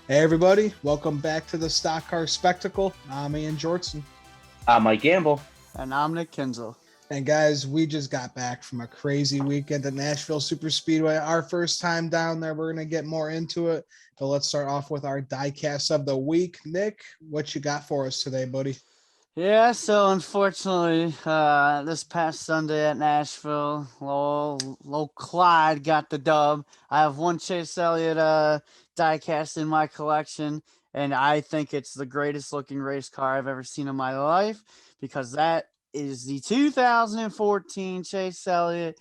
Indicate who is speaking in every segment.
Speaker 1: Hey everybody, welcome back to the Stock Car Spectacle. I'm Ian Jortson.
Speaker 2: Mike Gamble.
Speaker 3: And I'm Nick Kinzel.
Speaker 1: And guys, we just got back from a crazy weekend at Nashville Super Speedway. Our first time down there. We're going to get more into it. But let's start off with our diecast of the week. Nick, what you got for us today, buddy?
Speaker 3: Yeah, so unfortunately, this past Sunday at Nashville, low Clyde got the dub. I have one Chase Elliott diecast in my collection, and I think it's the greatest looking race car I've ever seen in my life because that is the 2014 Chase Elliott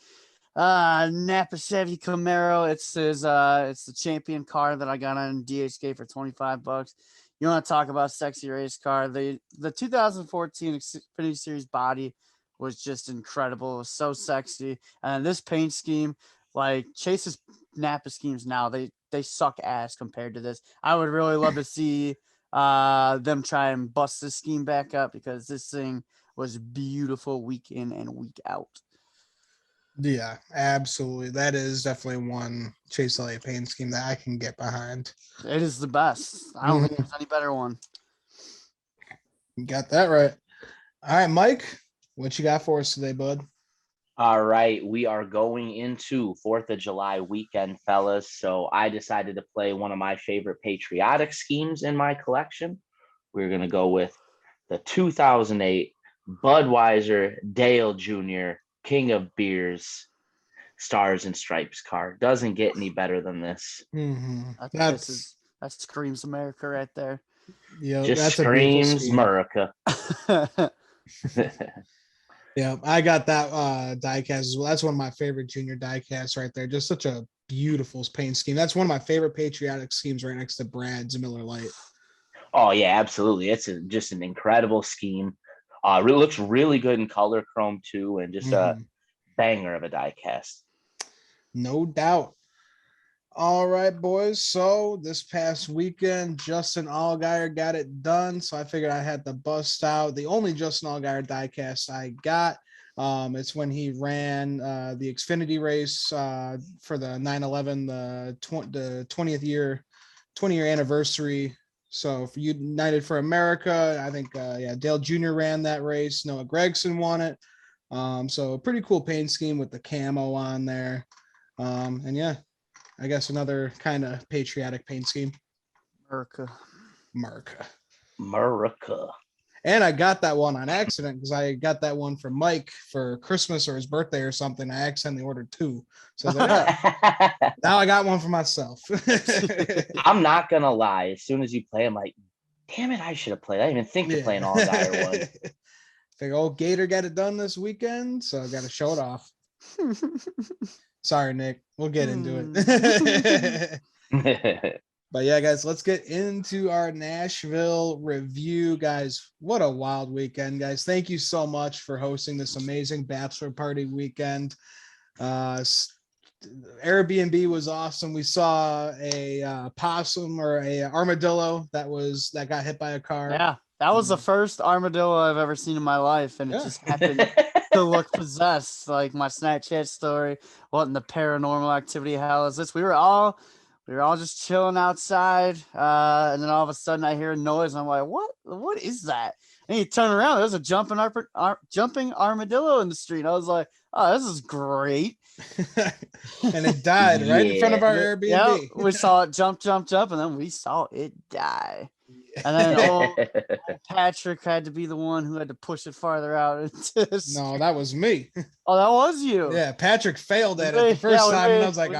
Speaker 3: Napa Chevy Camaro. It's the champion car that I got on DHK for $25. You want to talk about sexy race car? The 2014 Xfinity Series body was just incredible. It was so sexy, and this paint scheme, like Chase's Napa schemes now, they suck ass compared to this. I would really love to see them try and bust this scheme back up because this thing was beautiful week in and week out.
Speaker 1: Yeah, absolutely. That is definitely one Chase Elliott paint scheme that I can get behind.
Speaker 3: It is the best. I don't think there's any better one.
Speaker 1: You got that right. All right, Mike, what you got for us today, bud?
Speaker 2: All right, we are going into 4th of July weekend, fellas. So I decided to play one of my favorite patriotic schemes in my collection. We're going to go with the 2008 Budweiser Dale Jr. King of Beers Stars and Stripes car. Doesn't get any better than this.
Speaker 3: That screams America right there.
Speaker 1: Yeah,
Speaker 2: Just
Speaker 1: that's
Speaker 2: screams America.
Speaker 1: Yeah, I got that diecast as well. That's one of my favorite junior diecasts right there. Just such a beautiful paint scheme. That's one of my favorite patriotic schemes right next to Brad's Miller Lite.
Speaker 2: Oh, yeah, absolutely. It's just an incredible scheme. It looks really good in color chrome, too, and just a banger of a diecast.
Speaker 1: No doubt. All right, boys. So this past weekend, Justin Allgaier got it done. So I figured I had to bust out the only Justin Allgaier diecast I got. It's when he ran the Xfinity race for the 9/11, the 20th year, 20-year anniversary. So for United for America, I think Dale Jr. ran that race. Noah Gragson won it. So a pretty cool paint scheme with the camo on there. And yeah, I guess another kind of patriotic paint scheme. America. And I got that one on accident because I got that one from Mike for Christmas or his birthday or something. I accidentally ordered two. So I was like, now I got one for myself.
Speaker 2: I'm not going to lie. As soon as you play, I'm like, damn it, I should have played. I didn't even think to play an Allgaier one.
Speaker 1: Figure old Gator got it done this weekend, so I got to show it off. Sorry, Nick. We'll get into it. But yeah, guys, let's get into our Nashville review, guys. What a wild weekend, guys. Thank you so much for hosting this amazing bachelor party weekend. Airbnb was awesome. We saw a possum or a armadillo that got hit by a car.
Speaker 3: Yeah, that was the first armadillo I've ever seen in my life, and it just happened to look possessed. Like my Snapchat story, what in the paranormal activity hell is this? We were all just chilling outside, and then all of a sudden I hear a noise. And I'm like, what is that? And you turn around, there's a jumping armadillo in the street. I was like, oh, this is great.
Speaker 1: And it died right in front of our Airbnb.
Speaker 3: Yeah, we saw it jump, and then we saw it die. And then old Patrick had to be the one who had to push it farther out.
Speaker 1: No, that was me.
Speaker 3: Oh, that was you.
Speaker 1: Yeah, Patrick failed at it the first time, and I was like,
Speaker 3: we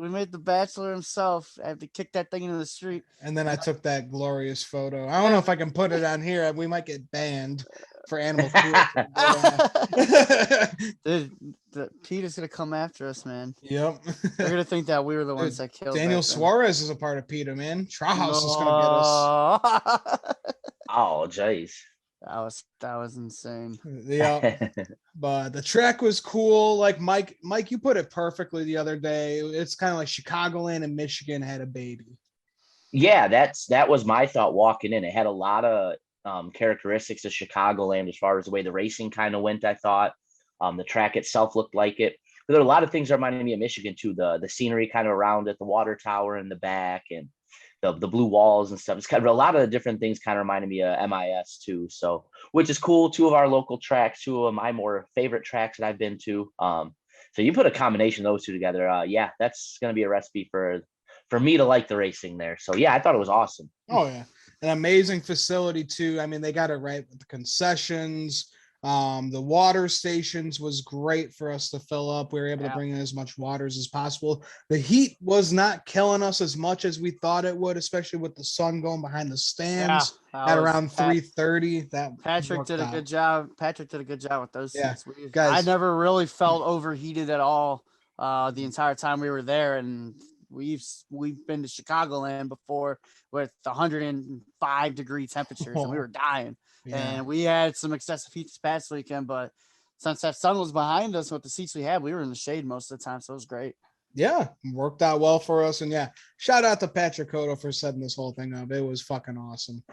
Speaker 3: made the bachelor himself have to kick that thing into the street.
Speaker 1: And then I took that glorious photo. I don't know if I can put it on here. We might get banned for animal cruelty.
Speaker 3: Dude, Pete is gonna come after us, man.
Speaker 1: Yep.
Speaker 3: They're gonna think that we were the ones that killed
Speaker 1: Daniel Suarez is a part of PETA, man. Trauhaus is gonna get us.
Speaker 2: Oh, jeez.
Speaker 3: That was insane.
Speaker 1: Yeah. But the track was cool. Like Mike, you put it perfectly the other day. It's kind of like Chicagoland and Michigan had a baby.
Speaker 2: Yeah, that was my thought walking in. It had a lot of characteristics of Chicagoland as far as the way the racing kind of went, I thought. The track itself looked like it. But there are a lot of things that reminded me of Michigan too. The scenery kind of around it, the water tower in the back, and the blue walls and stuff. It's kind of a lot of the different things kind of reminded me of MIS too. So, which is cool. Two of our local tracks, two of my more favorite tracks that I've been to. So you put a combination of those two together. Yeah, that's going to be a recipe for me to like the racing there. So yeah, I thought it was awesome.
Speaker 1: Oh yeah, an amazing facility too. I mean, they got it right with the concessions. The water stations was great for us to fill up. We were able to bring in as much waters as possible. The heat was not killing us as much as we thought it would, especially with the sun going behind the stands at around 3:30. That
Speaker 3: Patrick did a good job. Patrick did a good job with those seats.
Speaker 1: Guys,
Speaker 3: I never really felt overheated at all the entire time we were there, and we've been to Chicagoland before with 105-degree temperatures, and we were dying. And we had some excessive heat this past weekend, but since that sun was behind us with the seats we had, we were in the shade most of the time, so it was great.
Speaker 1: Yeah, worked out well for us. And yeah, shout out to Patrick Cotto for setting this whole thing up. It was fucking awesome.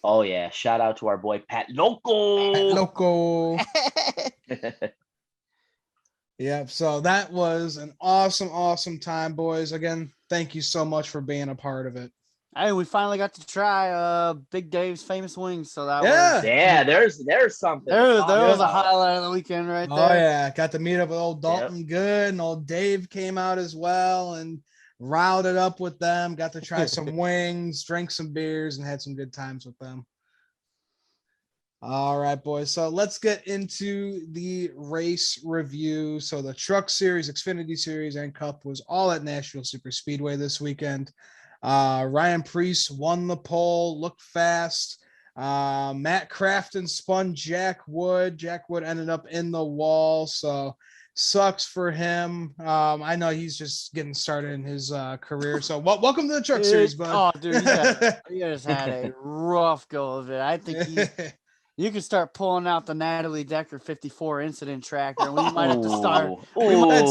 Speaker 2: Oh yeah, shout out to our boy Pat Loco.
Speaker 1: Pat Loco. Yeah, so that was an awesome time, boys. Again, thank you so much for being a part of it.
Speaker 3: Hey, we finally got to try Big Dave's famous wings, so that
Speaker 2: was there's something.
Speaker 3: There was a highlight of the weekend right there.
Speaker 1: Oh yeah, got to meet up with old Dalton Good, and old Dave came out as well and riled it up with them. Got to try some wings, drank some beers, and had some good times with them. All right, boys. So let's get into the race review. So the Truck Series, Xfinity Series, and Cup was all at Nashville Super Speedway this weekend. Ryan Preece won the pole, looked fast. Matt Crafton spun Jack Wood. Jack Wood ended up in the wall, so sucks for him. I know he's just getting started in his career. So welcome to the Truck Series, bud.
Speaker 3: Oh, dude, he just had a rough go of it. I think you can start pulling out the Natalie Decker 54 incident tracker, and we might have to start. We might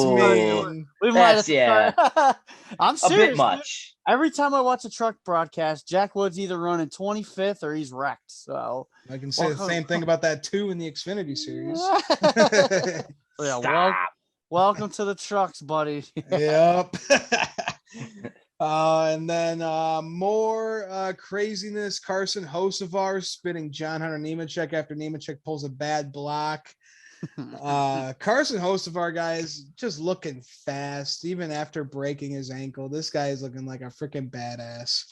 Speaker 3: have to start. I'm serious.
Speaker 2: A bit much.
Speaker 3: Every time I watch a truck broadcast, Jack Wood's either running 25th or he's wrecked. So
Speaker 1: I can say the same thing about that too in the Xfinity Series.
Speaker 3: Welcome to the trucks, buddy.
Speaker 1: Yep. And then more craziness. Carson Hocevar spinning John Hunter Nemechek after Nemechek pulls a bad block. Carson Hocevar, guys, just looking fast even after breaking his ankle. This guy is looking like a freaking badass.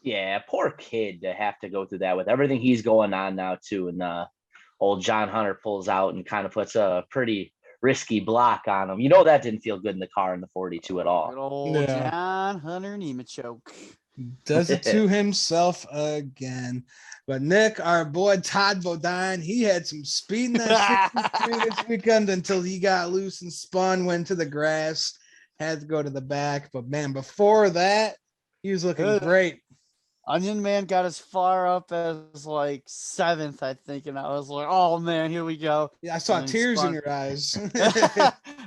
Speaker 2: Yeah, poor kid to have to go through that with everything he's going on now too. And old John Hunter pulls out and kind of puts a pretty risky block on him. You know that didn't feel good in the car in the 42 at all.
Speaker 3: Good old John Hunter Nemechek.
Speaker 1: Does it to himself again. But Nick, our boy Todd Bodine, he had some speed in that 63 this weekend until he got loose and spun, went to the grass, had to go to the back. But man, before that, he was looking great.
Speaker 3: Onion Man got as far up as like 7th, I think, and I was like, "Oh man, here we go."
Speaker 1: Yeah, I saw tears in your eyes.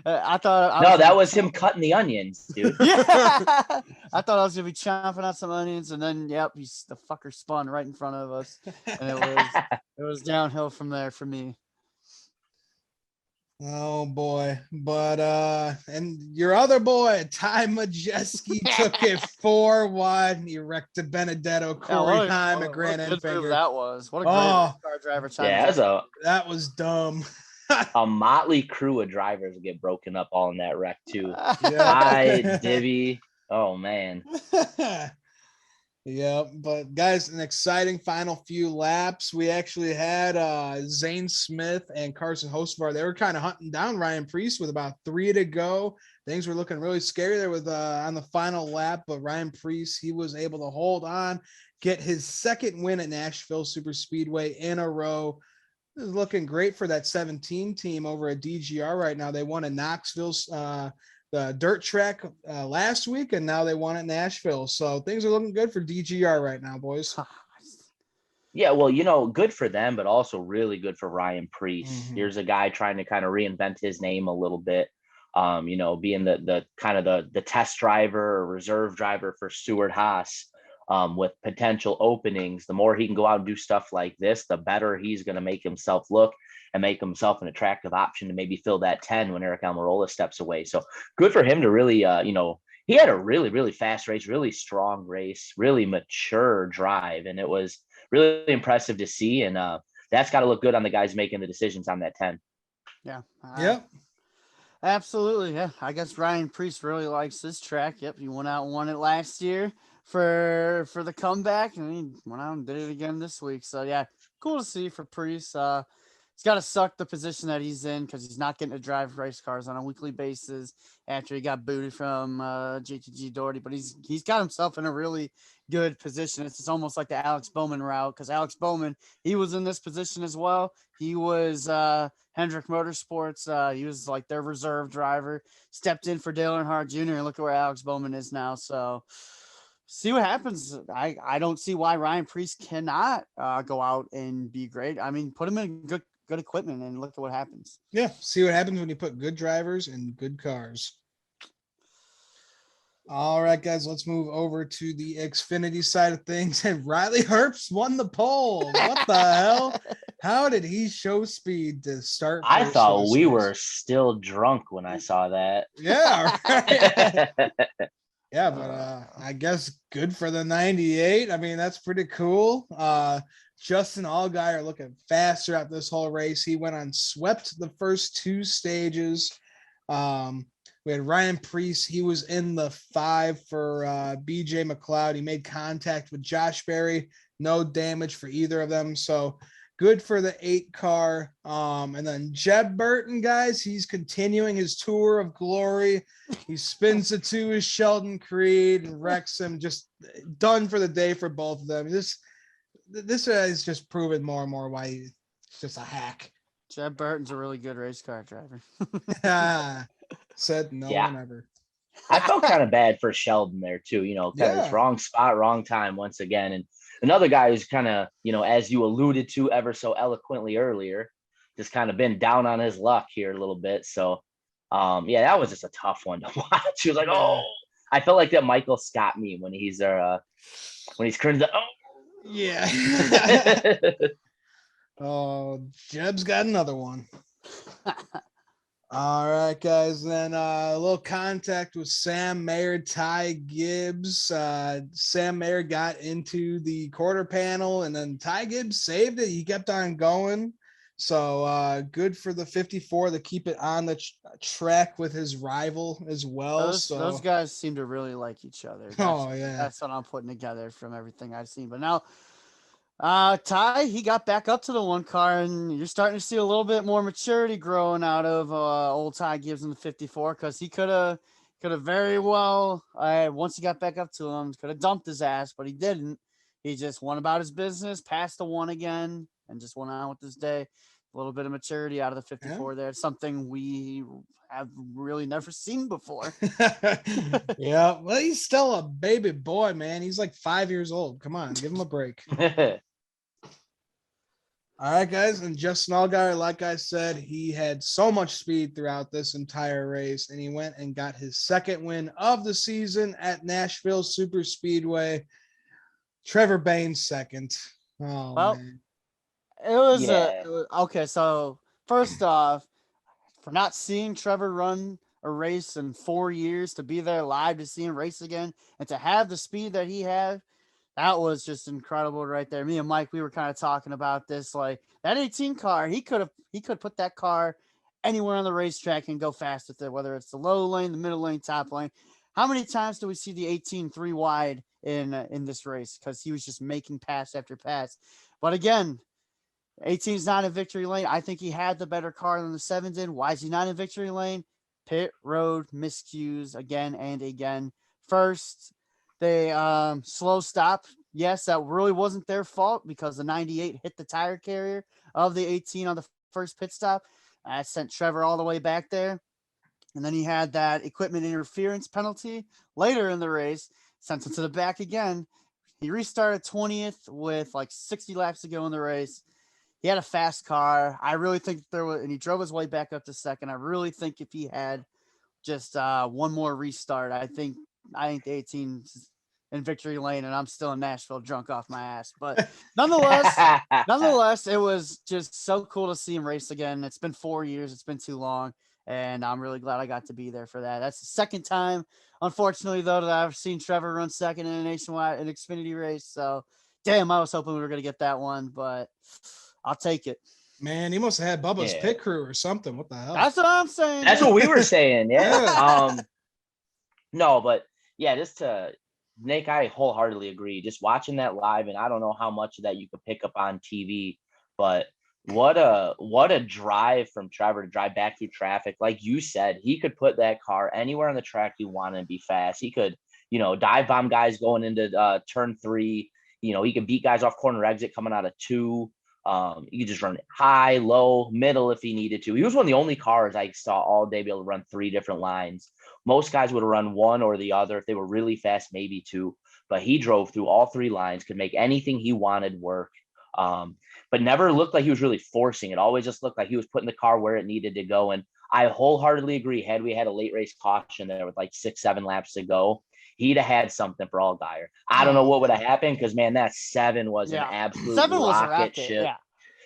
Speaker 3: I thought
Speaker 2: that was him cutting the onions, dude.
Speaker 3: Yeah, I thought I was gonna be chomping out some onions, and then the fucker spun right in front of us, and it was downhill from there for me.
Speaker 1: Oh boy, but and your other boy Ty Majeski took it 4 wide and he wrecked Benedetto Corey Heim at Grand Enfinger.
Speaker 3: That was what a great car driver.
Speaker 1: That was dumb.
Speaker 2: A motley crew of drivers get broken up all in that wreck too. Ty, Divvy. Oh man.
Speaker 1: Yeah, but guys, an exciting final few laps. We actually had Zane Smith and Carson Hocevar. They were kind of hunting down Ryan Preece with about 3 to go. Things were looking really scary there with on the final lap, but Ryan Preece, he was able to hold on, get his second win at Nashville Super Speedway in a row. This is looking great for that 17 team over at DGR right now. They won in Knoxville, the dirt track last week, and now they won at Nashville. So things are looking good for DGR right now, boys.
Speaker 2: Yeah, well, good for them, but also really good for Ryan Preece. Mm-hmm. Here's a guy trying to kind of reinvent his name a little bit. Being the kind of the test driver or reserve driver for Stewart Haas, with potential openings. The more he can go out and do stuff like this, the better he's going to make himself look and make himself an attractive option to maybe fill that 10 when Eric Almirola steps away. So good for him to really, he had a really, really fast race, really strong race, really mature drive. And it was really impressive to see. And that's got to look good on the guys making the decisions on that 10.
Speaker 3: Yeah.
Speaker 1: Yep.
Speaker 3: Absolutely. Yeah. I guess Ryan Priest really likes this track. Yep. He went out and won it last year for the comeback, and he went out and did it again this week. So yeah, cool to see for Priest. It's got to suck the position that he's in because he's not getting to drive race cars on a weekly basis after he got booted from JTG Doherty. But he's got himself in a really good position. It's almost like the Alex Bowman route because Alex Bowman, he was in this position as well. He was Hendrick Motorsports. He was like their reserve driver, stepped in for Dale Earnhardt Jr. and look at where Alex Bowman is now. So see what happens. I don't see why Ryan Priest cannot go out and be great. I mean, put him in good equipment and look at what happens.
Speaker 1: Yeah, see what happens when you put good drivers in good cars. All right, guys, let's move over to the Xfinity side of things. And Riley Herbst won the pole. What the hell? How did he show speed to start?
Speaker 2: I thought we were still drunk when I saw that.
Speaker 1: Yeah, right. Yeah, but I guess good for the 98. I mean, that's pretty cool. Justin Allgaier looking fast throughout this whole race. He went on, swept the first two stages. We had Ryan Priest. He was in the 5 for BJ McLeod. He made contact with Josh Berry. No damage for either of them. So good for the 8 car. And then Jeb Burton, guys, he's continuing his tour of glory. He spins it to his Sheldon Creed and wrecks him. Just done for the day for both of them. This is just proven more and more why he's just a hack.
Speaker 3: Jeb Burton's a really good race car driver.
Speaker 1: Said no one ever.
Speaker 2: I felt kind of bad for Sheldon there too, kind of this wrong spot, wrong time once again. And another guy who's kind of, as you alluded to ever so eloquently earlier, just kind of been down on his luck here a little bit. So that was just a tough one to watch. He was like, oh, I felt like that Michael Scott meme when he's cringing. Oh,
Speaker 1: yeah. Oh, Jeb's got another one. All right, guys. Then a little contact with Sam Mayer, Ty Gibbs. Sam Mayer got into the quarter panel, and then Ty Gibbs saved it. He kept on going. So good for the 54 to keep it on the track with his rival as well.
Speaker 3: Those guys seem to really like each other. That's what I'm putting together from everything I've seen. But now Ty, he got back up to the 1 car, and you're starting to see a little bit more maturity growing out of old Ty Gibbs in the 54 because he could have very well, once he got back up to him, could have dumped his ass, but he didn't. He just went about his business, passed the 1 again, and just went on with his day. A little bit of maturity out of the 54 there. It's something we have really never seen before.
Speaker 1: Yeah, well, he's still a baby boy, man. He's like 5 years old. Come on, give him a break. All right, guys, and Justin Allgaier, like I said, he had so much speed throughout this entire race, and he went and got his 2nd win of the season at Nashville Super Speedway. Trevor Baines 2nd. Oh, well, man.
Speaker 3: It was okay. So first off, for not seeing Trevor run a race in 4 years, to be there live to see him race again, and to have the speed that he had, that was just incredible right there. Me and Mike, we were kind of talking about this. Like that 18 car, he could put that car anywhere on the racetrack and go fast with it, whether it's the low lane, the middle lane, top lane. How many times do we see the 18 3 wide in this race? Because he was just making pass after pass. But again, 18's not in victory lane. I think he had the better car than the 7 did. Why is he not in victory lane? Pit road miscues again and again. First, they slow stop. Yes, that really wasn't their fault because the 98 hit the tire carrier of the 18 on the first pit stop. That sent Trevor all the way back there. And then he had that equipment interference penalty later in the race, sent him to the back again. He restarted 20th with like 60 laps to go in the race. He had a fast car. I really think and he drove his way back up to 2nd. I really think if he had just one more restart, I think the 18's in victory lane, and I'm still in Nashville drunk off my ass. But nonetheless, it was just so cool to see him race again. It's been 4 years. It's been too long. And I'm really glad I got to be there for that. That's the second time, unfortunately, though, that I've seen Trevor run second in a nationwide an Xfinity race. So, damn, I was hoping we were going to get that one, but I'll take it.
Speaker 1: Man, he must have had Bubba's
Speaker 2: Yeah.
Speaker 1: pit crew or something. What the hell?
Speaker 3: That's what I'm saying.
Speaker 2: That's what we were saying. Yeah.
Speaker 1: Yeah.
Speaker 2: No, but yeah, just to Nick, I wholeheartedly agree. Just watching that live, and I don't know how much of that you could pick up on TV, but what a drive from Trevor to drive back through traffic. Like you said, he could put that car anywhere on the track he wanted and be fast. He could, dive bomb guys going into turn 3. He could beat guys off corner exit coming out of 2. He could just run high, low, middle if he needed to. He was one of the only cars I saw all day be able to run 3 different lines. Most guys would have run one or the other. If they were really fast, maybe 2. But he drove through all 3 lines, could make anything he wanted work. But never looked like he was really forcing it. Always just looked like he was putting the car where it needed to go. And I wholeheartedly agree. Had we had a late race caution there with like 6-7 laps to go, he'd have had something for Allgaier. I don't know what would have happened because, man, that 7 was an absolute
Speaker 3: 7 was a
Speaker 2: rocket ship.
Speaker 3: Yeah.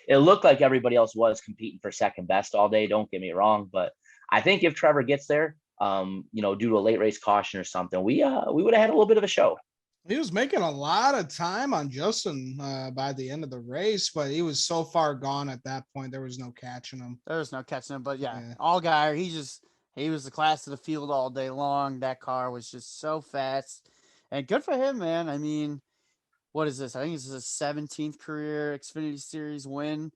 Speaker 2: It looked like everybody else was competing for second best all day. Don't get me wrong, but I think if Trevor gets there, due to a late race caution or something, we would have had a little bit of a show.
Speaker 1: He was making a lot of time on Justin by the end of the race, but he was so far gone at that point. There was no catching him.
Speaker 3: There was no catching him, but yeah. Allgaier, he was the class of the field all day long. That car was just so fast, and good for him, man. I mean, what is this? I think this is his 17th career Xfinity Series win.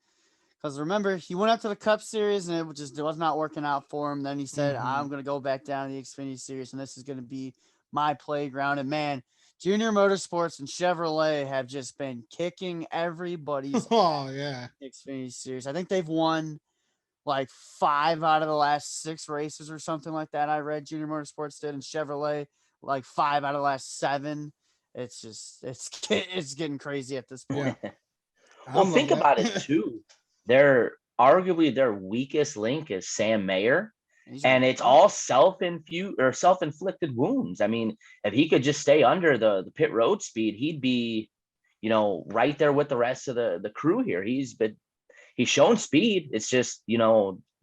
Speaker 3: Because remember, he went up to the Cup Series and it was not working out for him. Then he said, I'm going to go back down to the Xfinity Series and this is going to be my playground. And man, Junior Motorsports and Chevrolet have just been kicking everybody's Xfinity Series. I think they've won like 5 out of the last 6 races or something like that. I read Junior Motorsports did, and Chevrolet like 5 out of the last 7. It's just it's getting crazy at this point.
Speaker 1: Yeah.
Speaker 2: Well, think about it too. Arguably their weakest link is Sam Mayer, and it's all self-inflicted wounds. I mean, if he could just stay under the pit road speed, he'd be, right there with the rest of the crew here. He's shown speed. It's just,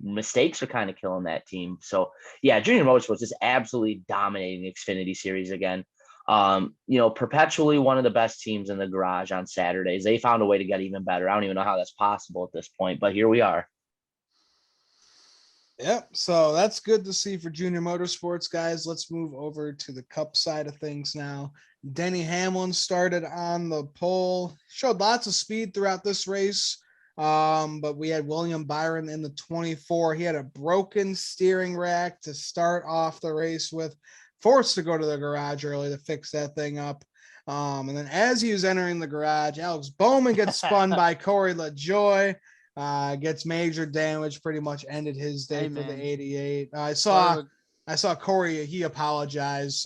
Speaker 2: mistakes are kind of killing that team. So yeah, Junior Motorsports just absolutely dominating the Xfinity Series again. Perpetually one of the best teams in the garage on Saturdays. They found a way to get even better. I don't even know how that's possible at this point, but here we are.
Speaker 1: Yep. So that's good to see for Junior Motorsports, guys. Let's move over to the Cup side of things now. Denny Hamlin started on the pole, showed lots of speed throughout this race. But we had William Byron in the 24. He had a broken steering rack to start off the race with, forced to go to the garage early to fix that thing up. And then as he was entering the garage, Alex Bowman gets spun by Corey LaJoie, gets major damage, pretty much ended his day for the 88. I saw Corey, he apologized.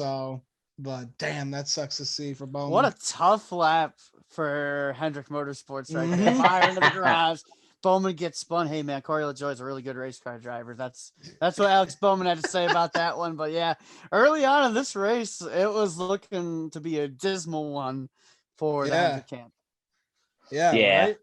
Speaker 1: But damn, that sucks to see for Bowman.
Speaker 3: What a tough lap for Hendrick Motorsports right there. Fire into the garage. Bowman gets spun. Hey man, Corey LaJoie is a really good race car driver. That's what Alex Bowman had to say about that one. But yeah, early on in this race, it was looking to be a dismal one for the Hendrick camp.
Speaker 1: Yeah. Right?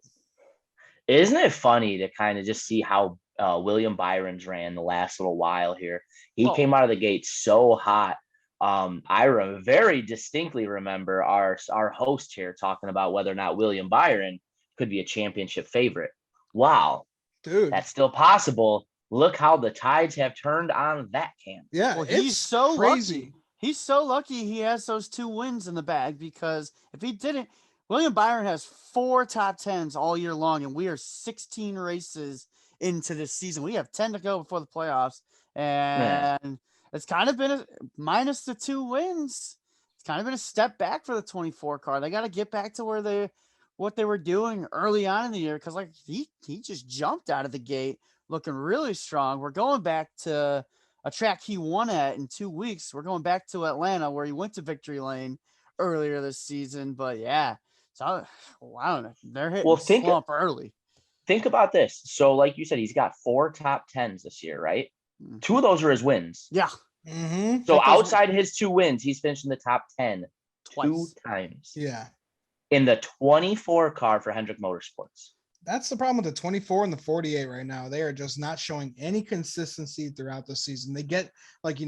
Speaker 2: Isn't it funny to kind of just see how William Byron's ran the last little while here? He came out of the gate so hot. I very distinctly remember our host here talking about whether or not William Byron could be a championship favorite. Wow,
Speaker 1: dude,
Speaker 2: that's still possible. Look how the tides have turned on that camp.
Speaker 1: Yeah,
Speaker 3: well, he's so crazy. Lucky. He's so lucky he has those 2 wins in the bag, because if he didn't, William Byron has 4 top 10s all year long, and we are 16 races into this season. We have 10 to go before the playoffs, and it's kind of been minus the 2 wins. It's kind of been a step back for the 24 car. They got to get back to what they were doing early on in the year, because he just jumped out of the gate looking really strong. We're going back to a track he won at in 2 weeks. We're going back to Atlanta, where he went to victory lane earlier this season. But yeah, so I don't know. They're hitting slump early.
Speaker 2: Think about this. So like you said, he's got 4 top 10s this year, right? 2 of those are his wins.
Speaker 3: Yeah.
Speaker 1: Mm-hmm.
Speaker 2: So outside his 2 wins, he's finished in the top 10 twice. 2 times.
Speaker 1: Yeah.
Speaker 2: In the 24 car for Hendrick Motorsports.
Speaker 1: That's the problem with the 24 and the 48 right now. They are just not showing any consistency throughout the season. They get like,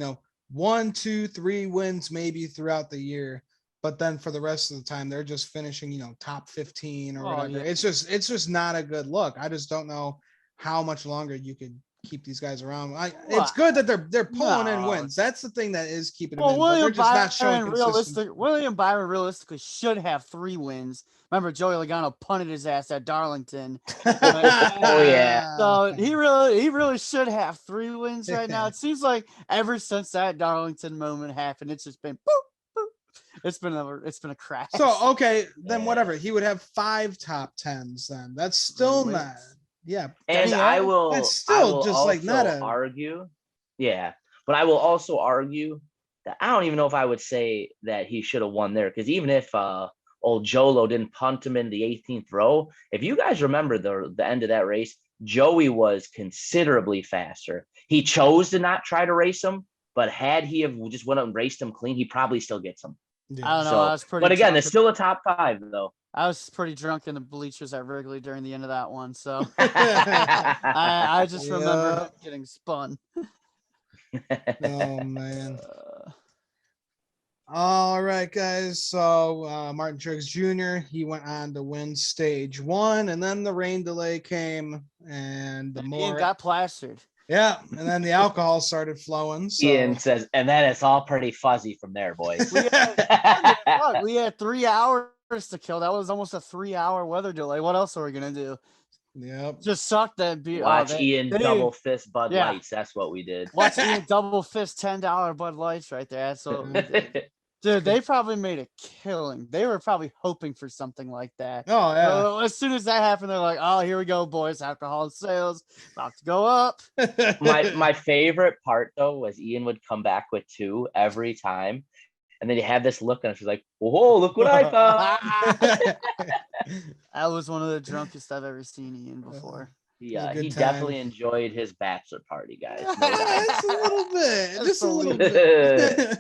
Speaker 1: 1, 2, 3 wins maybe throughout the year, but then for the rest of the time, they're just finishing, top 15 or whatever.
Speaker 3: Yeah.
Speaker 1: It's just not a good look. I just don't know how much longer you could keep these guys around. It's good that they're pulling in wins. That's the thing that is keeping them in, but they're just not showing consistency.
Speaker 3: William Byron realistically should have 3 wins. Remember, Joey Logano punted his ass at Darlington.
Speaker 2: Oh yeah.
Speaker 3: So he really should have 3 wins right now. It seems like ever since that Darlington moment happened, it's just been boop, boop. It's been a crash.
Speaker 1: So okay, then whatever. He would have 5 top 10s then. That's still not. Yeah.
Speaker 2: And that's
Speaker 1: still just like not a
Speaker 2: argue. Yeah. But I will also argue that I don't even know if I would say that he should have won there, because even if old Jolo didn't punt him in the 18th row, if you guys remember the end of that race, Joey was considerably faster. He chose to not try to race him, but had he have just went up and raced him clean, he probably still gets him.
Speaker 1: Yeah.
Speaker 3: I don't know. I was pretty
Speaker 2: but again, it's still a top 5 though.
Speaker 3: I was pretty drunk in the bleachers at Wrigley during the end of that one, so I just remember getting spun.
Speaker 1: Oh man. All right, guys. So Martin Truex Jr. he went on to win stage 1, and then the rain delay came, and
Speaker 3: Ian got plastered.
Speaker 1: Yeah, and then the alcohol started flowing. So.
Speaker 2: Ian says, and then it's all pretty fuzzy from there, boys.
Speaker 3: We had 3 hours to kill. That was almost a 3-hour weather delay. What else are we gonna do?
Speaker 1: Yep.
Speaker 3: Just sucked that beer.
Speaker 2: Watch Ian double fist Bud Lights. That's what we did.
Speaker 3: Watch Ian double fist $10 Bud Lights right there. That's what we did. Dude, they probably made a killing. They were probably hoping for something like that.
Speaker 1: Oh, yeah.
Speaker 3: So as soon as that happened, they're like, oh, here we go, boys. Alcohol sales about to go up.
Speaker 2: My favorite part, though, was Ian would come back with 2 every time. And then you have this look, and she's like, whoa, look what I found.
Speaker 3: That was one of the drunkest I've ever seen Ian before.
Speaker 2: Yeah, he definitely enjoyed his bachelor party, guys. No
Speaker 1: Just a little bit. Just a little bit.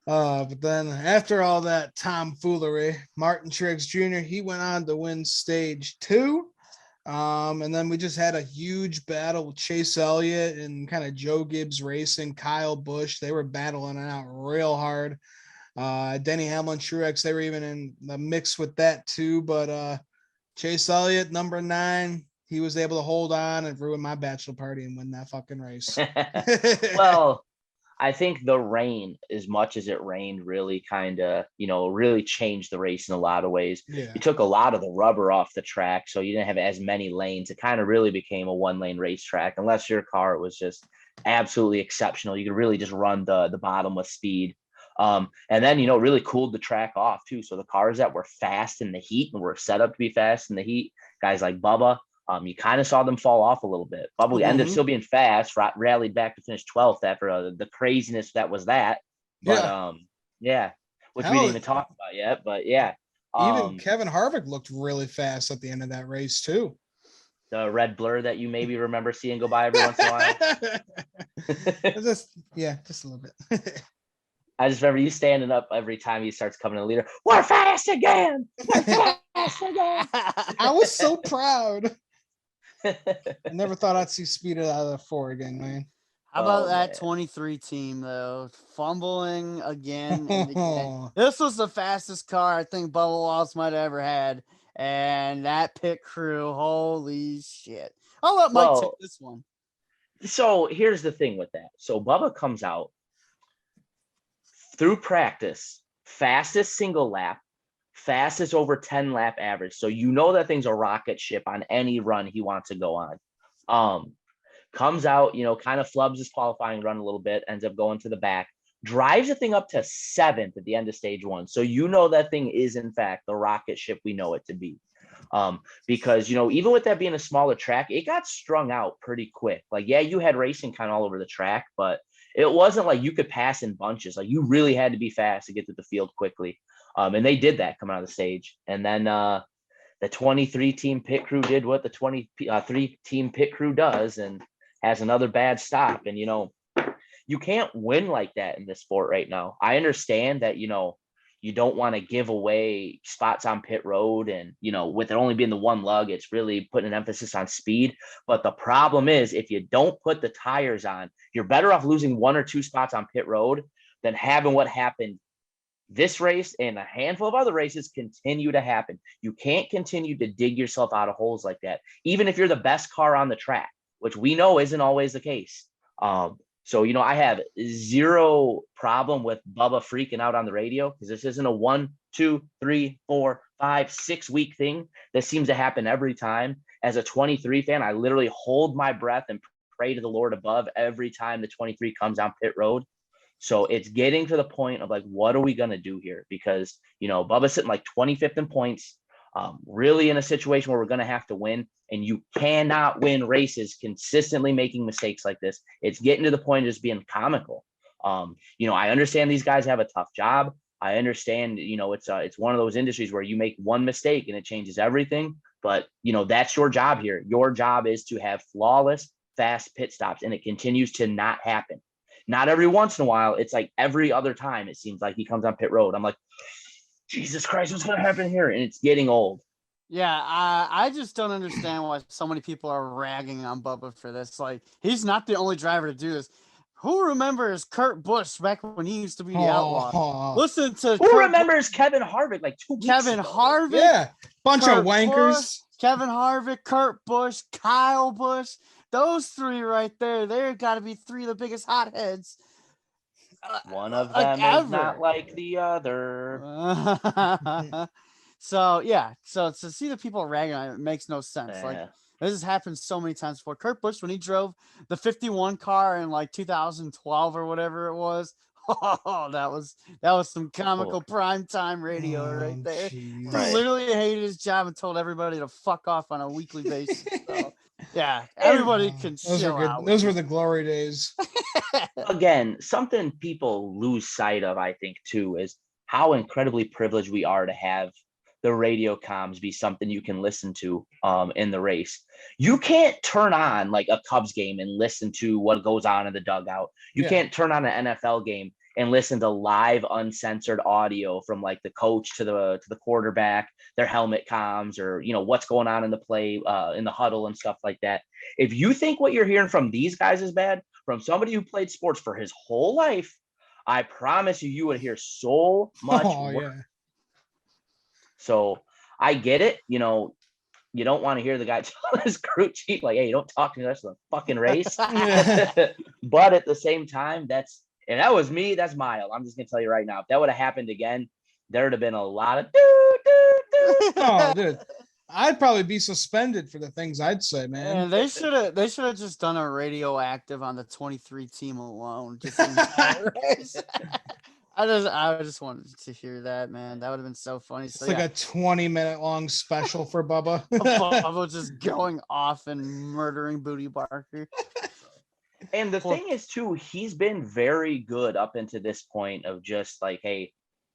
Speaker 1: But then after all that tomfoolery, Martin Truex Jr., he went on to win stage 2. And then we just had a huge battle with Chase Elliott and kind of Joe Gibbs Racing, Kyle Busch. They were battling it out real hard. Denny Hamlin, Truex, they were even in the mix with that too. But Chase Elliott, number 9, he was able to hold on and ruin my bachelor party and win that fucking race.
Speaker 2: Well, I think the rain, as much as it rained, really kind of, really changed the race in a lot of ways.
Speaker 1: Yeah.
Speaker 2: You took a lot of the rubber off the track, so you didn't have as many lanes. It kind of really became a 1-lane racetrack, unless your car was just absolutely exceptional. You could really just run the bottom with speed. And then, really cooled the track off too. So the cars that were fast in the heat and were set up to be fast in the heat, guys like Bubba, you kind of saw them fall off a little bit. Bubba ended up still being fast, rallied back to finish 12th after the craziness that was that. But which we didn't even talk about yet. But yeah,
Speaker 1: even Kevin Harvick looked really fast at the end of that race too.
Speaker 2: The red blur that you maybe remember seeing go by every once in a while.
Speaker 1: just a little bit.
Speaker 2: I just remember you standing up every time he starts coming to the leader. We're fast again. We're fast again.
Speaker 1: I was so proud. I never thought I'd see speed out of the 4 again, man.
Speaker 3: How about that 23 team, though? Fumbling again and again. This was the fastest car I think Bubba Wallace might have ever had. And that pit crew, holy shit. I'll let Mike take this one.
Speaker 2: So here's the thing with that. So Bubba comes out through practice, fastest single lap, fastest over 10 lap average. So that thing's a rocket ship on any run he wants to go on. Comes out, kind of flubs his qualifying run a little bit, ends up going to the back, drives the thing up to 7th at the end of stage 1. So that thing is in fact the rocket ship we know it to be. Because even with that being a smaller track, it got strung out pretty quick. Like, yeah, you had racing kind of all over the track, but it wasn't like you could pass in bunches. Like, you really had to be fast to get to the field quickly. And they did that coming out of the stage. And then the 23 team pit crew did what the 23 team pit crew does and has another bad stop. And, you can't win like that in this sport right now. I understand that, You don't want to give away spots on pit road. And, with it only being the one lug, it's really putting an emphasis on speed. But the problem is, if you don't put the tires on, you're better off losing 1 or 2 spots on pit road than having what happened this race and a handful of other races continue to happen. You can't continue to dig yourself out of holes like that, even if you're the best car on the track, which we know isn't always the case. So, I have zero problem with Bubba freaking out on the radio, because this isn't a 1, 2, 3, 4, 5, 6 week thing that seems to happen every time. As a 23 fan, I literally hold my breath and pray to the Lord above every time the 23 comes down pit road. So it's getting to the point of like, what are we going to do here? Because, Bubba's sitting like 25th in points, really in a situation where we're going to have to win, and you cannot win races consistently making mistakes like this. It's getting to the point of just being comical. I understand these guys have a tough job. I understand, it's one of those industries where you make one mistake and it changes everything. But, that's your job here. Your job is to have flawless, fast pit stops, and it continues to not happen. Not every once in a while. It's like every other time it seems like he comes on pit road. I'm like, Jesus Christ, what's going to happen here? And it's getting old.
Speaker 3: Yeah, I just don't understand why so many people are ragging on Bubba for this. Like, he's not the only driver to do this. Who remembers Kurt Busch back when he used to be the outlaw? Listen to
Speaker 2: who remembers Kevin Harvick like 2 weeks
Speaker 3: Kevin
Speaker 2: ago?
Speaker 3: Harvick,
Speaker 1: Yeah, bunch
Speaker 3: Kurt
Speaker 1: of wankers.
Speaker 3: Busch, Kevin Harvick, Kurt Busch, Kyle Busch. Those 3 right there, they're got to be 3 of the biggest hotheads.
Speaker 2: One of them is not like the other.
Speaker 3: So to see the people ragging on it makes no sense. Like, this has happened so many times before. Kurt Busch, when he drove the 51 car in like 2012 or whatever it was, that was some comical primetime radio right there. He literally hated his job and told everybody to fuck off on a weekly basis. So, yeah, everybody can chill out.
Speaker 1: Those were the glory days.
Speaker 2: Again, something people lose sight of, I think, too, is how incredibly privileged we are to have the radio comms be something you can listen to in the race. You can't turn on like a Cubs game and listen to what goes on in the dugout. You can't turn on an NFL game and listen to live uncensored audio from like the coach to the quarterback, their helmet comms, or what's going on in the play in the huddle and stuff like that. If you think what you're hearing from these guys is bad, from somebody who played sports for his whole life, I promise you would hear so much worse. Yeah. So I get it. You don't want to hear the guy tell his crew chief, like, hey, don't talk to me. That's the fucking race. But at the same time, that was me. That's mild. I'm just going to tell you right now, if that would have happened again, there would have been a lot of
Speaker 1: Oh, dude. I'd probably be suspended for the things I'd say, man.
Speaker 3: And they should have just done a radioactive on the 23 team alone. Just I just wanted to hear that, man. That would have been so funny.
Speaker 1: It's like a 20-minute long special for Bubba.
Speaker 3: Bubba just going off and murdering Booty Barker.
Speaker 2: And the thing is, too, he's been very good up into this point of just like, hey,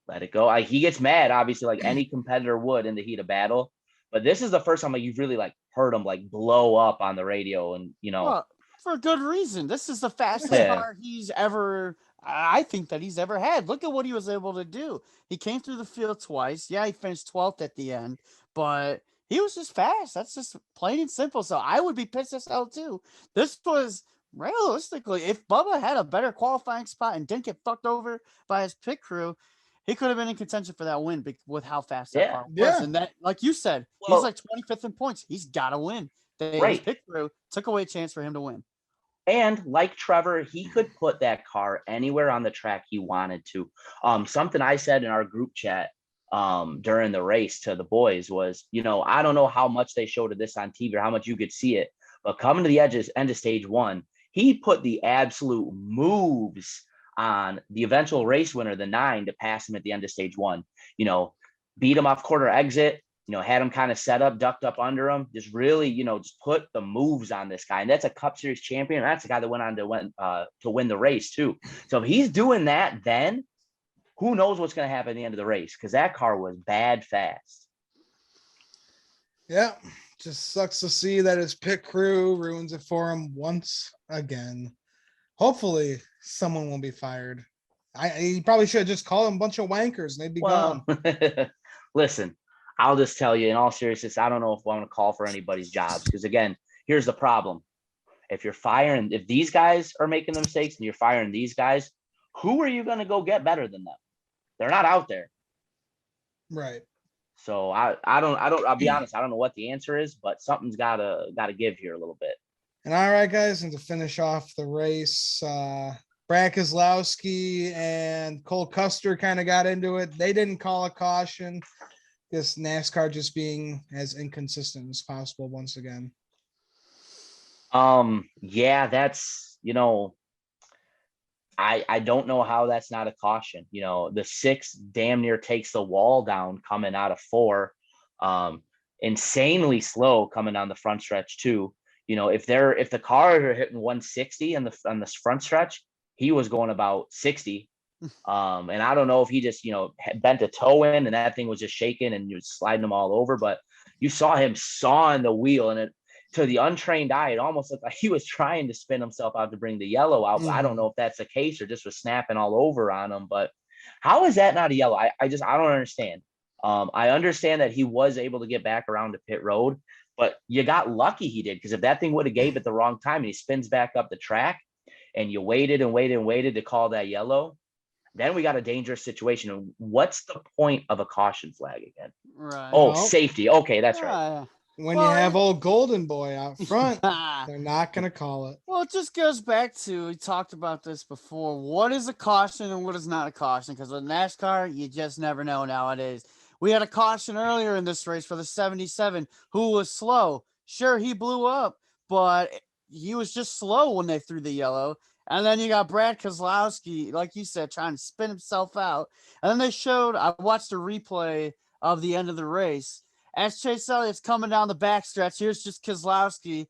Speaker 2: let it go. He gets mad, obviously, like any competitor would in the heat of battle. But this is the first time like you've really like heard him like blow up on the radio, and
Speaker 3: well, for good reason. This is the fastest car I think that he's ever had. Look at what he was able to do. He came through the field twice. Yeah, he finished 12th at the end, but he was just fast. That's just plain and simple. So I would be pissed as hell too. This was realistically, if Bubba had a better qualifying spot and didn't get fucked over by his pit crew, he could have been in contention for that win with how fast that car was. And that, like you said, he's like 25th in points. He's got to win. His pit crew took away a chance for him to win.
Speaker 2: And like Trevor, he could put that car anywhere on the track he wanted to. Something I said in our group chat during the race to the boys was, I don't know how much they showed of this on TV or how much you could see it, but coming to the end of stage 1, he put the absolute moves on the eventual race winner, the 9, to pass him at the end of stage 1. Beat him off quarter exit, had him kind of set up, ducked up under him, just really, just put the moves on this guy. And that's a Cup Series champion. That's the guy that went on to win the race too. So if he's doing that, then who knows what's going to happen at the end of the race, because that car was bad fast.
Speaker 1: Yeah, just sucks to see that his pit crew ruins it for him once again. Hopefully someone will be fired. He probably should have just called them a bunch of wankers and they'd be gone.
Speaker 2: Listen, I'll just tell you in all seriousness, I don't know if I want to call for anybody's jobs because, again, here's the problem. If these guys are making the mistakes and you're firing these guys, who are you going to go get better than them? They're not out there.
Speaker 1: Right.
Speaker 2: So I'll be honest, I don't know what the answer is, but something's gotta give here a little bit.
Speaker 1: And all right, guys, and to finish off the race, Brad Keselowski and Cole Custer kind of got into it. They didn't call a caution. This NASCAR just being as inconsistent as possible once again.
Speaker 2: Yeah, that's, I don't know how that's not a caution. The 6 damn near takes the wall down coming out of 4. Insanely slow coming down the front stretch too. If the cars are hitting 160 on the front stretch, he was going about 60. And I don't know if he just, bent a toe in and that thing was just shaking and you was sliding them all over, but you saw him sawing the wheel, and to the untrained eye, it almost looked like he was trying to spin himself out to bring the yellow out. I don't know if that's the case or just was snapping all over on him, but how is that not a yellow? I don't understand. I understand that he was able to get back around to pit road, but you got lucky he did, because if that thing would have gave at the wrong time and he spins back up the track and you waited and waited and waited to call that yellow, then we got a dangerous situation. What's the point of a caution flag again?
Speaker 3: Right.
Speaker 2: Oh, safety. Okay, that's right.
Speaker 1: When you have old Golden Boy out front, they're not going to call it.
Speaker 3: Well, it just goes back to, we talked about this before. What is a caution and what is not a caution? Because with NASCAR, you just never know nowadays. We had a caution earlier in this race for the 77 who was slow. Sure, he blew up, but he was just slow when they threw the yellow. And then you got Brad Keselowski, like you said, trying to spin himself out. And then I watched a replay of the end of the race. As Chase Elliott's coming down the backstretch, here's just Keselowski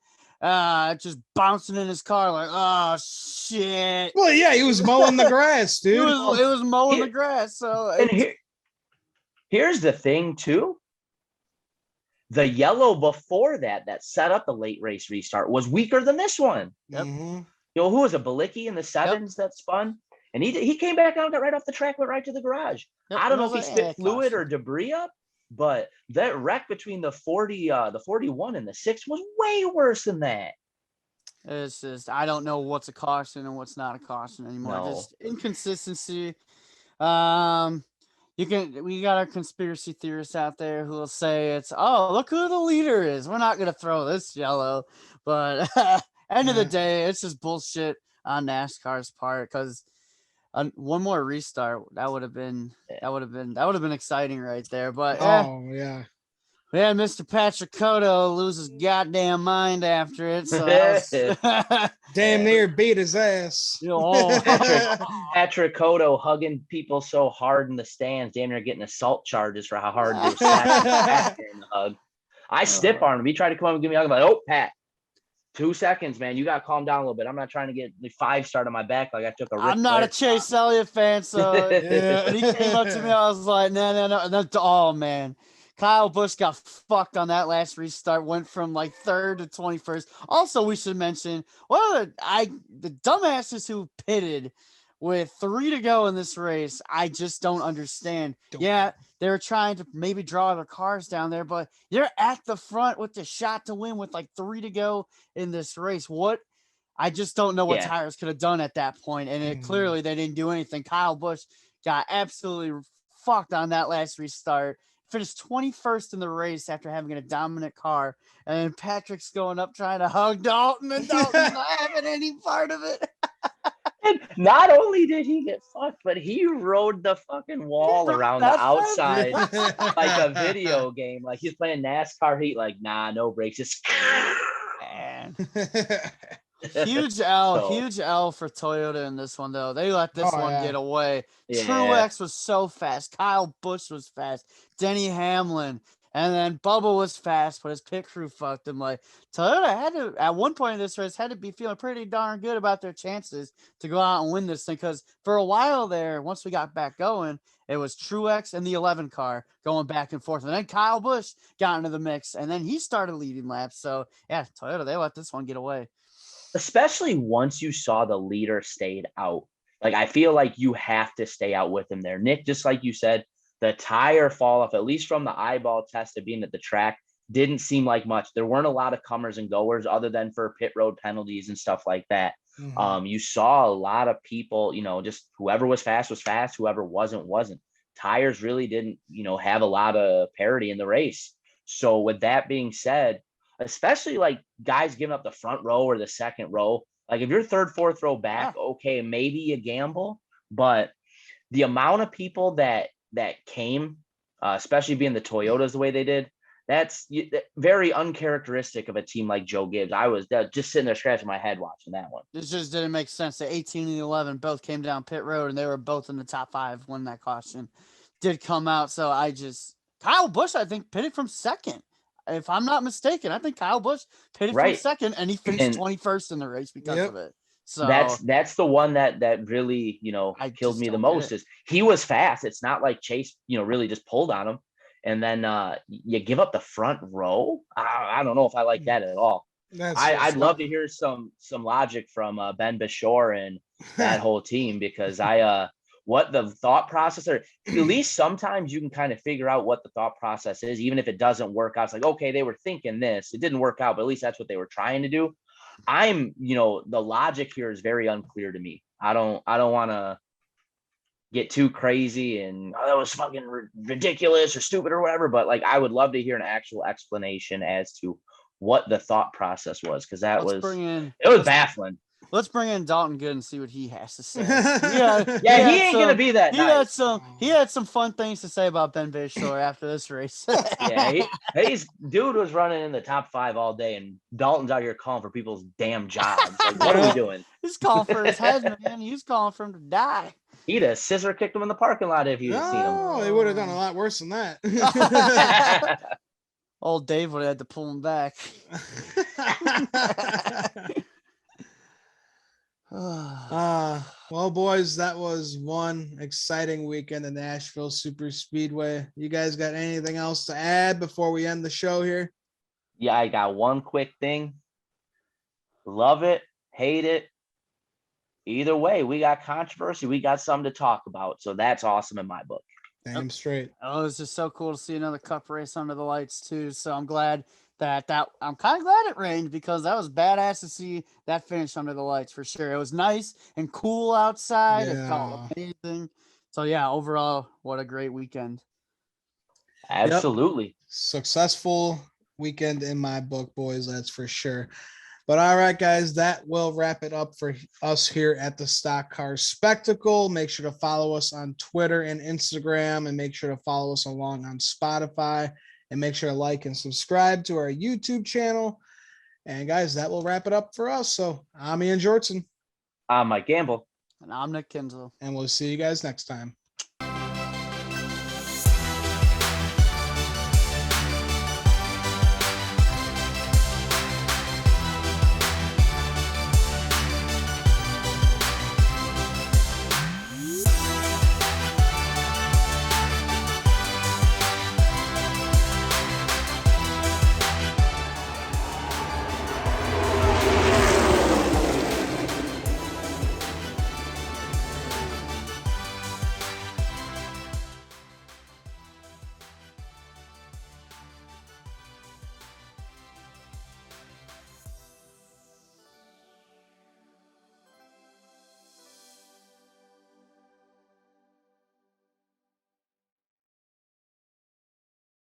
Speaker 3: just bouncing in his car like, oh, shit.
Speaker 1: Well, yeah, he was mowing the grass, dude.
Speaker 3: It was mowing the grass. So
Speaker 2: here's the thing, too. The yellow before that set up the late race restart was weaker than this one.
Speaker 3: Yep.
Speaker 1: Mm-hmm.
Speaker 2: Who was a Balicki in the 7s that spun? And he came back out, got right off the track, went right to the garage.
Speaker 3: Yep.
Speaker 2: I don't know if he spit fluid or debris up, but that wreck between the 41 and the 6 was way worse than that.
Speaker 3: It's just, I don't know what's a caution and what's not a caution anymore.
Speaker 2: No.
Speaker 3: Just inconsistency. We got our conspiracy theorists out there who will say look who the leader is. We're not going to throw this yellow, but end of the day, it's just bullshit on NASCAR's part, because one more restart that would have been exciting right there. But
Speaker 1: yeah,
Speaker 3: Mr. Patrick Cotto loses goddamn mind after it. So
Speaker 1: damn near beat his ass.
Speaker 2: Patrick Cotto hugging people so hard in the stands, damn near getting assault charges for how hard they were slapping in the hug. I stiff armed him. He tried to come up and give me a hug. I'm like, oh, Pat, 2 seconds, man. You got to calm down a little bit. I'm not trying to get the 5-star on my back like I took a.
Speaker 3: I'm not a Chase Elliott fan, so when he came up to me, I was like, no. And then, oh man, Kyle Busch got fucked on that last restart. Went from like 3rd to 21st. Also, we should mention the dumbasses who pitted with 3 to go in this race. I just don't understand. Yeah, they were trying to maybe draw their cars down there, but you're at the front with the shot to win with like 3 to go in this race. I just don't know what tires could have done at that point. And clearly they didn't do anything. Kyle Busch got absolutely fucked on that last restart. Finished 21st in the race after having a dominant car. And Patrick's going up trying to hug Dalton, and Dalton's not having any part of it.
Speaker 2: And not only did he get fucked, but he rode the fucking wall around the outside like a video game. Like he's playing NASCAR Heat, like, nah, no brakes. Just
Speaker 3: man. Huge L for Toyota in this one, though. They let this one get away.
Speaker 2: Yeah.
Speaker 3: Truex was so fast. Kyle Busch was fast. Denny Hamlin. And then Bubba was fast, but his pit crew fucked him. Like, Toyota had to, at one point in this race, had to be feeling pretty darn good about their chances to go out and win this thing. Because for a while there, once we got back going, it was Truex and the 11 car going back and forth. And then Kyle Busch got into the mix, and then he started leading laps. So, yeah, Toyota, they let this one get away.
Speaker 2: Especially once you saw the leader stayed out Like, I feel like you have to stay out with him there. Nick, just like you said, the tire fall off, at least from the eyeball test of being at the track, didn't seem like much. There weren't a lot of comers and goers other than for pit road penalties and stuff like that. You saw a lot of people, just whoever was fast, whoever wasn't. Tires really didn't, have a lot of parity in the race. So with that being said, especially like guys giving up the front row or the second row, like if you're third, fourth row back, okay, maybe you gamble, but the amount of people that came, especially being the Toyotas the way they did, that's very uncharacteristic of a team like Joe Gibbs. I was just sitting there scratching my head watching that one.
Speaker 3: This just didn't make sense. The 18 and 11 both came down pit road, and they were both in the top 5 when that caution did come out. So Kyle Busch, I think, pitted from second. If I'm not mistaken, I think Kyle Busch pitted from second, and he finished 21st in the race because of it. So
Speaker 2: that's the one that really, killed me the most is he was fast. It's not like Chase, really just pulled on him. And then you give up the front row. I don't know if I like that at all. I'd love to hear some logic from Ben Bashore and that whole team, because what the thought process, or at least sometimes you can kind of figure out what the thought process is, even if it doesn't work out. It's like, okay, they were thinking this, it didn't work out, but at least that's what they were trying to do. The logic here is very unclear to me. I don't want to get too crazy and that was fucking ridiculous or stupid or whatever, but like I would love to hear an actual explanation as to what the thought process was, because it was baffling.
Speaker 3: Let's bring in Dalton Good and see what he has to say.
Speaker 2: He ain't gonna be that nice.
Speaker 3: He had some fun things to say about Ben Bashore after this race.
Speaker 2: Dude was running in the top 5 all day, and Dalton's out here calling for people's damn jobs. Like, what are we doing?
Speaker 3: He's calling for his head, man. He's calling for him to die.
Speaker 2: He'd have scissor kicked him in the parking lot if you'd seen him.
Speaker 1: Oh, he would have done a lot worse than that.
Speaker 3: Old Dave would have had to pull him back.
Speaker 1: Well, boys, that was one exciting weekend in Nashville Super Speedway. You guys got anything else to add before we end the show here?
Speaker 2: Yeah, I got one quick thing. Love it, hate it. Either way, we got controversy. We got something to talk about. So that's awesome in my book.
Speaker 1: Damn straight.
Speaker 3: Oh, it's just so cool to see another cup race under the lights too. So I'm glad I'm kind of glad it rained, because that was badass to see that finish under the lights for sure. It was nice and cool outside. It felt amazing. So yeah, overall, what a great weekend.
Speaker 2: Absolutely.
Speaker 1: Successful weekend in my book, boys. That's for sure. But all right, guys, that will wrap it up for us here at the Stock Car Spectacle. Make sure to follow us on Twitter and Instagram, and make sure to follow us along on Spotify, and make sure to like and subscribe to our YouTube channel. And guys, that will wrap it up for us. So I'm Ian Jortson.
Speaker 2: I'm Mike Gamble.
Speaker 3: And I'm Nick Kinzel.
Speaker 1: And we'll see you guys next time.